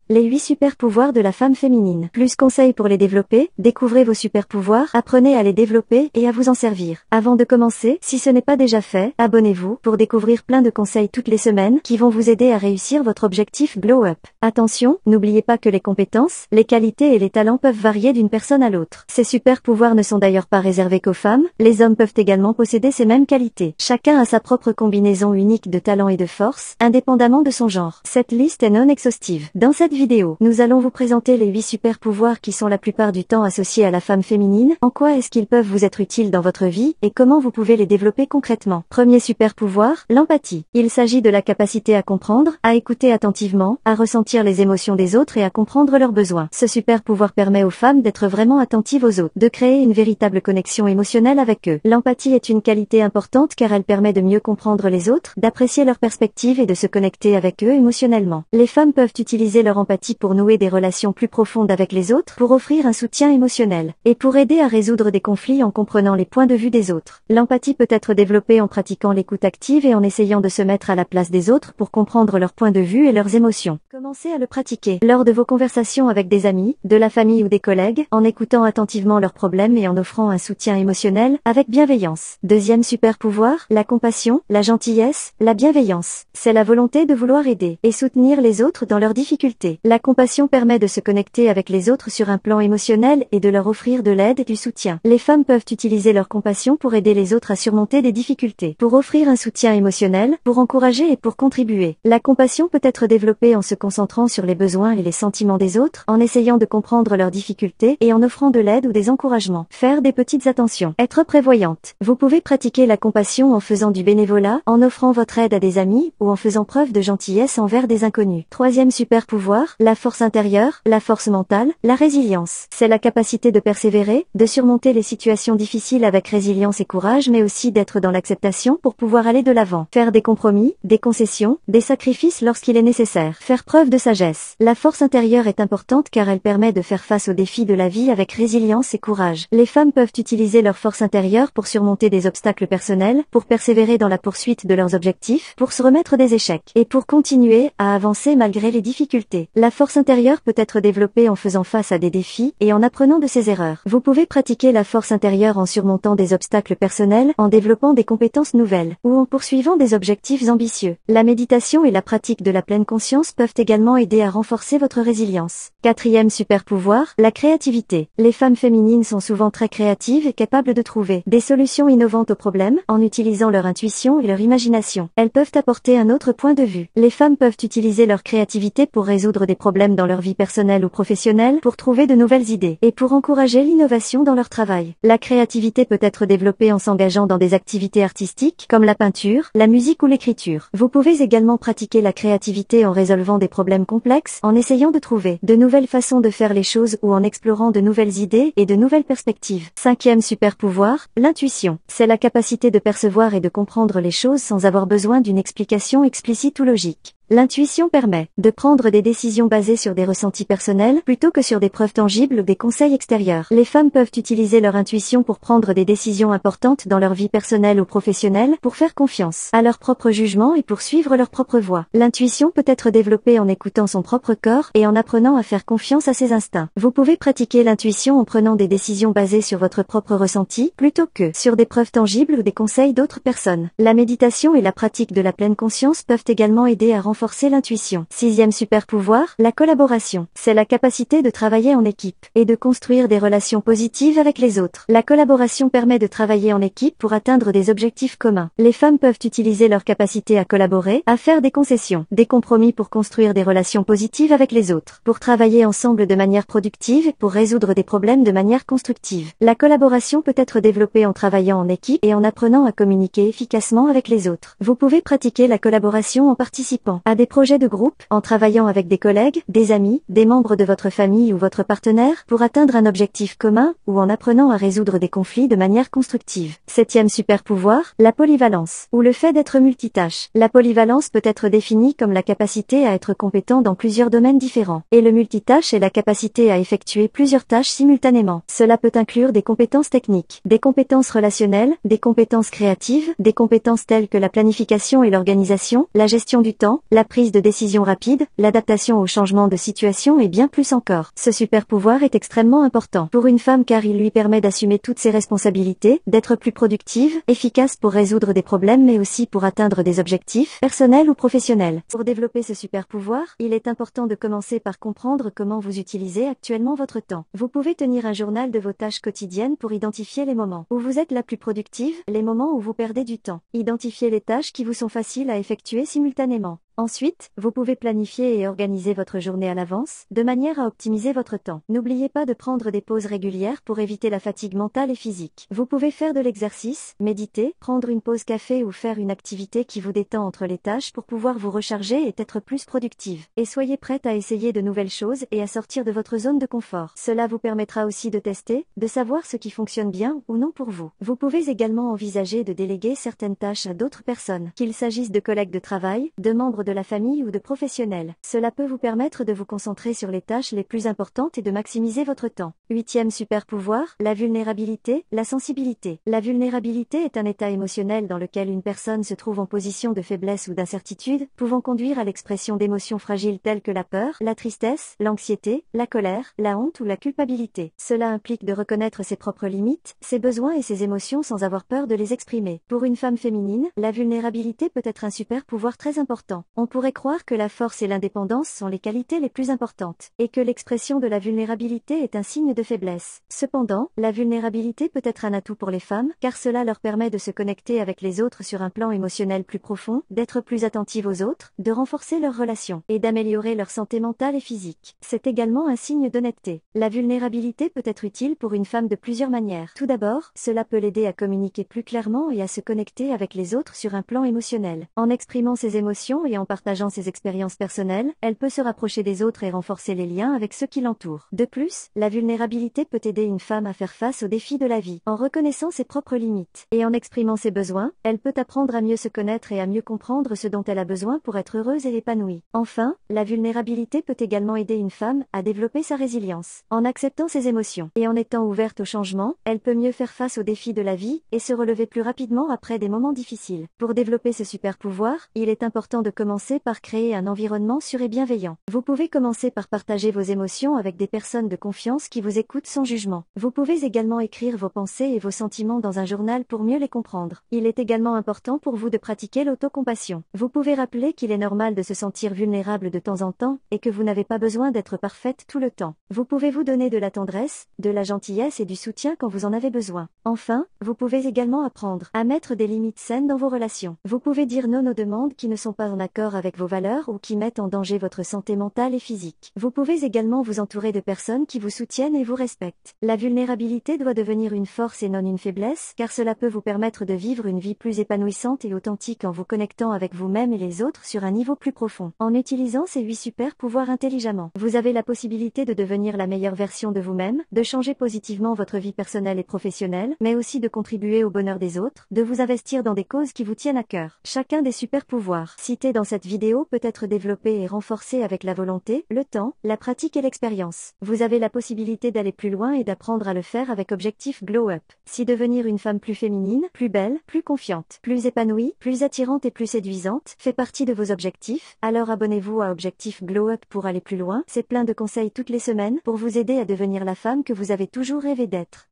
Les 8 super pouvoirs de la femme féminine. Plus conseils pour les développer, découvrez vos super pouvoirs, apprenez à les développer et à vous en servir. Avant de commencer, si ce n'est pas déjà fait, abonnez-vous pour découvrir plein de conseils toutes les semaines qui vont vous aider à réussir votre objectif Glow Up. Attention, n'oubliez pas que les compétences, les qualités et les talents peuvent varier d'une personne à l'autre. Ces super pouvoirs ne sont d'ailleurs pas réservés qu'aux femmes, les hommes peuvent également posséder ces mêmes qualités. Chacun a sa propre combinaison unique de talents et de forces, indépendamment de son genre. Cette liste est non exhaustive. Dans cette vidéo, nous allons vous présenter les 8 super pouvoirs qui sont la plupart du temps associés à la femme féminine, en quoi est-ce qu'ils peuvent vous être utiles dans votre vie, et comment vous pouvez les développer concrètement. Premier super pouvoir, l'empathie. Il s'agit de la capacité à comprendre, à écouter attentivement, à ressentir les émotions des autres et à comprendre leurs besoins. Ce super pouvoir permet aux femmes d'être vraiment attentives aux autres, de créer une véritable connexion émotionnelle avec eux. L'empathie est une qualité importante car elle permet de mieux comprendre les autres, d'apprécier leurs perspectives et de se connecter avec eux émotionnellement. Les femmes peuvent utiliser leur empathie pour nouer des relations plus profondes avec les autres, pour offrir un soutien émotionnel, et pour aider à résoudre des conflits en comprenant les points de vue des autres. L'empathie peut être développée en pratiquant l'écoute active et en essayant de se mettre à la place des autres pour comprendre leurs points de vue et leurs émotions. Commencez à le pratiquer lors de vos conversations avec des amis, de la famille ou des collègues, en écoutant attentivement leurs problèmes et en offrant un soutien émotionnel, avec bienveillance. Deuxième super pouvoir, la compassion, la gentillesse, la bienveillance. C'est la volonté de vouloir aider et soutenir les autres dans leurs difficultés. La compassion permet de se connecter avec les autres sur un plan émotionnel et de leur offrir de l'aide et du soutien. Les femmes peuvent utiliser leur compassion pour aider les autres à surmonter des difficultés, pour offrir un soutien émotionnel, pour encourager et pour contribuer. La compassion peut être développée en se concentrant sur les besoins et les sentiments des autres, en essayant de comprendre leurs difficultés et en offrant de l'aide ou des encouragements. Faire des petites attentions. Être prévoyante. Vous pouvez pratiquer la compassion en faisant du bénévolat, en offrant votre aide à des amis ou en faisant preuve de gentillesse envers des inconnus. Troisième super pouvoir, la force intérieure, la force mentale, la résilience. C'est la capacité de persévérer, de surmonter les situations difficiles avec résilience et courage, mais aussi d'être dans l'acceptation pour pouvoir aller de l'avant. Faire des compromis, des concessions, des sacrifices lorsqu'il est nécessaire. Faire preuve de sagesse. La force intérieure est importante car elle permet de faire face aux défis de la vie avec résilience et courage. Les femmes peuvent utiliser leur force intérieure pour surmonter des obstacles personnels, pour persévérer dans la poursuite de leurs objectifs, pour se remettre des échecs, et pour continuer à avancer malgré les difficultés. La force intérieure peut être développée en faisant face à des défis et en apprenant de ses erreurs. Vous pouvez pratiquer la force intérieure en surmontant des obstacles personnels, en développant des compétences nouvelles, ou en poursuivant des objectifs ambitieux. La méditation et la pratique de la pleine conscience peuvent également aider à renforcer votre résilience. Quatrième super pouvoir, la créativité. Les femmes féminines sont souvent très créatives et capables de trouver des solutions innovantes aux problèmes, en utilisant leur intuition et leur imagination. Elles peuvent apporter un autre point de vue. Les femmes peuvent utiliser leur créativité pour résoudre des problèmes dans leur vie personnelle ou professionnelle, pour trouver de nouvelles idées, et pour encourager l'innovation dans leur travail. La créativité peut être développée en s'engageant dans des activités artistiques, comme la peinture, la musique ou l'écriture. Vous pouvez également pratiquer la créativité en résolvant des problèmes complexes, en essayant de trouver de nouvelles façons de faire les choses ou en explorant de nouvelles idées et de nouvelles perspectives. Cinquième super pouvoir, l'intuition. C'est la capacité de percevoir et de comprendre les choses sans avoir besoin d'une explication explicite ou logique. L'intuition permet de prendre des décisions basées sur des ressentis personnels plutôt que sur des preuves tangibles ou des conseils extérieurs. Les femmes peuvent utiliser leur intuition pour prendre des décisions importantes dans leur vie personnelle ou professionnelle, pour faire confiance à leur propre jugement et pour suivre leur propre voie. L'intuition peut être développée en écoutant son propre corps et en apprenant à faire confiance à ses instincts. Vous pouvez pratiquer l'intuition en prenant des décisions basées sur votre propre ressenti plutôt que sur des preuves tangibles ou des conseils d'autres personnes. La méditation et la pratique de la pleine conscience peuvent également aider à renforcer l'intuition. Sixième super pouvoir, la collaboration. C'est la capacité de travailler en équipe et de construire des relations positives avec les autres. La collaboration permet de travailler en équipe pour atteindre des objectifs communs. Les femmes peuvent utiliser leur capacité à collaborer, à faire des concessions, des compromis pour construire des relations positives avec les autres, pour travailler ensemble de manière productive et pour résoudre des problèmes de manière constructive. La collaboration peut être développée en travaillant en équipe et en apprenant à communiquer efficacement avec les autres. Vous pouvez pratiquer la collaboration en participant à des projets de groupe, en travaillant avec des collègues, des amis, des membres de votre famille ou votre partenaire, pour atteindre un objectif commun, ou en apprenant à résoudre des conflits de manière constructive. Septième super pouvoir, la polyvalence, ou le fait d'être multitâche. La polyvalence peut être définie comme la capacité à être compétent dans plusieurs domaines différents. Et le multitâche est la capacité à effectuer plusieurs tâches simultanément. Cela peut inclure des compétences techniques, des compétences relationnelles, des compétences créatives, des compétences telles que la planification et l'organisation, la gestion du temps, la prise de décision rapide, l'adaptation aux changements de situation et bien plus encore. Ce super pouvoir est extrêmement important pour une femme car il lui permet d'assumer toutes ses responsabilités, d'être plus productive, efficace pour résoudre des problèmes mais aussi pour atteindre des objectifs, personnels ou professionnels. Pour développer ce super pouvoir, il est important de commencer par comprendre comment vous utilisez actuellement votre temps. Vous pouvez tenir un journal de vos tâches quotidiennes pour identifier les moments où vous êtes la plus productive, les moments où vous perdez du temps. Identifiez les tâches qui vous sont faciles à effectuer simultanément. Ensuite, vous pouvez planifier et organiser votre journée à l'avance, de manière à optimiser votre temps. N'oubliez pas de prendre des pauses régulières pour éviter la fatigue mentale et physique. Vous pouvez faire de l'exercice, méditer, prendre une pause café ou faire une activité qui vous détend entre les tâches pour pouvoir vous recharger et être plus productive. Et soyez prête à essayer de nouvelles choses et à sortir de votre zone de confort. Cela vous permettra aussi de tester, de savoir ce qui fonctionne bien ou non pour vous. Vous pouvez également envisager de déléguer certaines tâches à d'autres personnes, qu'il s'agisse de collègues de travail, de membres de la famille ou de professionnels. Cela peut vous permettre de vous concentrer sur les tâches les plus importantes et de maximiser votre temps. 8e super pouvoir, la vulnérabilité, la sensibilité. La vulnérabilité est un état émotionnel dans lequel une personne se trouve en position de faiblesse ou d'incertitude, pouvant conduire à l'expression d'émotions fragiles telles que la peur, la tristesse, l'anxiété, la colère, la honte ou la culpabilité. Cela implique de reconnaître ses propres limites, ses besoins et ses émotions sans avoir peur de les exprimer. Pour une femme féminine, la vulnérabilité peut être un super pouvoir très important. On pourrait croire que la force et l'indépendance sont les qualités les plus importantes, et que l'expression de la vulnérabilité est un signe de faiblesse. Cependant, la vulnérabilité peut être un atout pour les femmes, car cela leur permet de se connecter avec les autres sur un plan émotionnel plus profond, d'être plus attentives aux autres, de renforcer leurs relations, et d'améliorer leur santé mentale et physique. C'est également un signe d'honnêteté. La vulnérabilité peut être utile pour une femme de plusieurs manières. Tout d'abord, cela peut l'aider à communiquer plus clairement et à se connecter avec les autres sur un plan émotionnel. En exprimant ses émotions et en partageant ses expériences personnelles, elle peut se rapprocher des autres et renforcer les liens avec ceux qui l'entourent. De plus, la vulnérabilité peut aider une femme à faire face aux défis de la vie. En reconnaissant ses propres limites et en exprimant ses besoins, elle peut apprendre à mieux se connaître et à mieux comprendre ce dont elle a besoin pour être heureuse et épanouie. Enfin, la vulnérabilité peut également aider une femme à développer sa résilience. En acceptant ses émotions et en étant ouverte au changement, elle peut mieux faire face aux défis de la vie et se relever plus rapidement après des moments difficiles. Pour développer ce super pouvoir, il est important de commencer par créer un environnement sûr et bienveillant. Vous pouvez commencer par partager vos émotions avec des personnes de confiance qui vous écoutent sans jugement. Vous pouvez également écrire vos pensées et vos sentiments dans un journal pour mieux les comprendre. Il est également important pour vous de pratiquer l'autocompassion. Vous pouvez rappeler qu'il est normal de se sentir vulnérable de temps en temps et que vous n'avez pas besoin d'être parfaite tout le temps. Vous pouvez vous donner de la tendresse, de la gentillesse et du soutien quand vous en avez besoin. Enfin, vous pouvez également apprendre à mettre des limites saines dans vos relations. Vous pouvez dire non aux demandes qui ne sont pas en accord avec vos valeurs ou qui mettent en danger votre santé mentale et physique. Vous pouvez également vous entourer de personnes qui vous soutiennent et vous respectent. La vulnérabilité doit devenir une force et non une faiblesse, car cela peut vous permettre de vivre une vie plus épanouissante et authentique en vous connectant avec vous-même et les autres sur un niveau plus profond. En utilisant ces 8 super pouvoirs intelligemment, vous avez la possibilité de devenir la meilleure version de vous-même, de changer positivement votre vie personnelle et professionnelle, mais aussi de contribuer au bonheur des autres, de vous investir dans des causes qui vous tiennent à cœur. Chacun des super pouvoirs cités dans cette vidéo peut être développé et renforcé avec la volonté, le temps, la pratique et l'expérience. Vous avez la possibilité d'aller plus loin et d'apprendre à le faire avec Objectif Glow Up. Si devenir une femme plus féminine, plus belle, plus confiante, plus épanouie, plus attirante et plus séduisante fait partie de vos objectifs, alors abonnez-vous à Objectif Glow Up pour aller plus loin. C'est plein de conseils toutes les semaines pour vous aider à devenir la femme que vous avez toujours rêvé d'être.